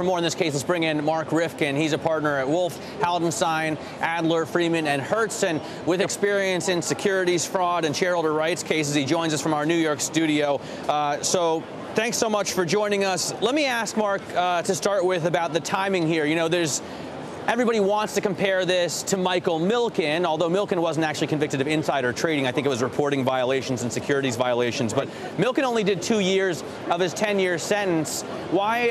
For more in this case, let's bring in Mark Rifkin. He's a partner at Wolf, Haldenstein, Adler, Freeman, and Herz. And with experience in securities fraud and shareholder rights cases, he joins us from our New York studio. So thanks so much for joining us. Let me ask, Mark, to start with about the timing here. You know, everybody wants to compare this to Michael Milken, although Milken wasn't actually convicted of insider trading. I think it was reporting violations and securities violations. But Milken only did 2 years of his 10-year sentence. Why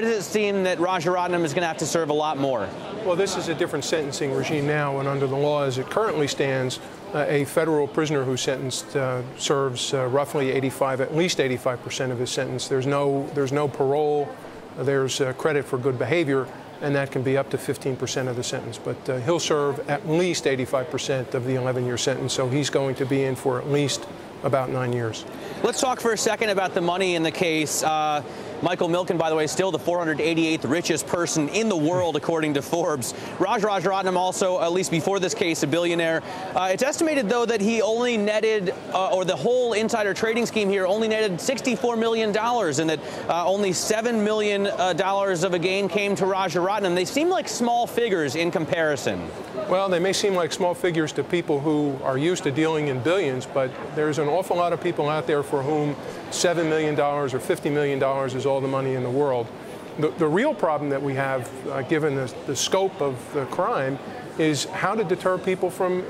does it seem that Raj Rajaratnam is going to have to serve a lot more? Well, this is a different sentencing regime now, and under the law as it currently stands, a federal prisoner who's sentenced serves roughly at least 85% of his sentence. There's no parole. There's credit for good behavior, and that can be up to 15% of the sentence. But he'll serve at least 85% of the 11-year sentence, so he's going to be in for at least about 9 years. Let's talk for a second about the money in the case. Michael Milken, by the way, is still the 488th richest person in the world, according to Forbes. Raj Rajaratnam also, at least before this case, a billionaire. It's estimated, though, that he only netted, or the whole insider trading scheme here only netted $64 million, and that only $7 million of a gain came to Raj Rajaratnam. They seem like small figures in comparison. Well, they may seem like small figures to people who are used to dealing in billions, but there's an awful lot of people out there for whom $7 million or $50 million is all the money in the world. The real problem that we have, given the scope of the crime, is how to deter people from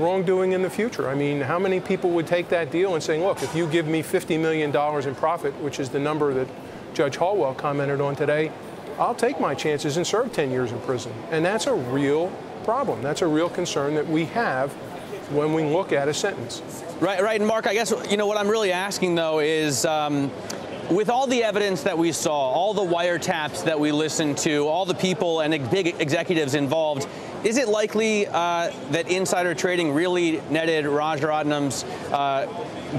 wrongdoing in the future. I mean, how many people would take that deal and say, look, if you give me $50 million in profit, which is the number that Judge Hallwell commented on today, I'll take my chances and serve 10 years in prison. And that's a real problem. That's a real concern that we have when we look at a sentence. Right. And Mark, I guess, you know, what I'm really asking, though, is with all the evidence that we saw, all the wiretaps that we listened to, all the people and big executives involved, is it likely that insider trading really netted Raj Rajaratnam's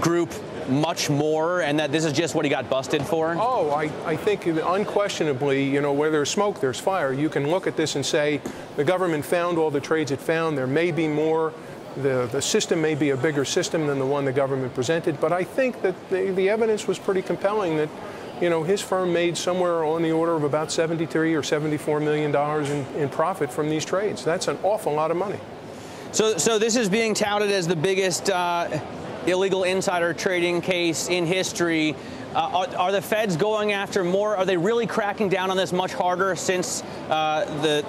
group much more, and that this is just what he got busted for? Oh, I think unquestionably, you know, where there's smoke, there's fire. You can look at this and say the government found all the trades it found. There may be more. The system may be a bigger system than the one the government presented, but I think that the evidence was pretty compelling that, you know, his firm made somewhere on the order of about $73 or $74 million in profit from these trades. That's an awful lot of money. So this is being touted as the biggest illegal insider trading case in history. Are the feds going after more? Are they really cracking down on this much harder since the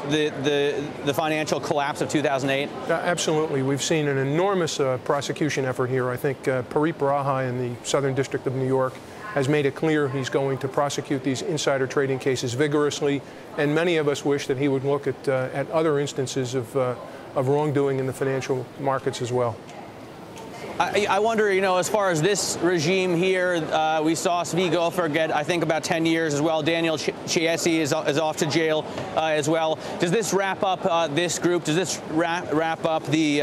financial collapse of 2008? Absolutely. We've seen an enormous prosecution effort here. I think Parith Baraha in the Southern District of New York has made it clear he's going to prosecute these insider trading cases vigorously, and many of us wish that he would look at other instances of wrongdoing in the financial markets as well. I wonder, you know, as far as this regime here, we saw Svi Gopher get, I think, about 10 years as well. Daniel Chiesi is off to jail as well. Does this wrap up this group? Does this wrap up the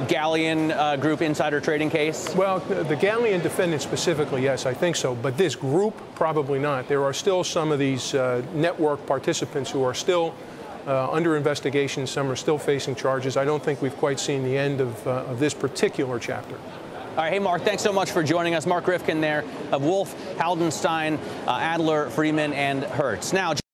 Galleon Group insider trading case? Well, the Galleon defendants specifically, yes, I think so. But this group, probably not. There are still some of these network participants who are still under investigation. Some are still facing charges. I don't think we've quite seen the end of this particular chapter. All right. Hey, Mark, thanks so much for joining us. Mark Rifkin there of Wolf, Haldenstein, Adler, Freeman, and Herz. Now,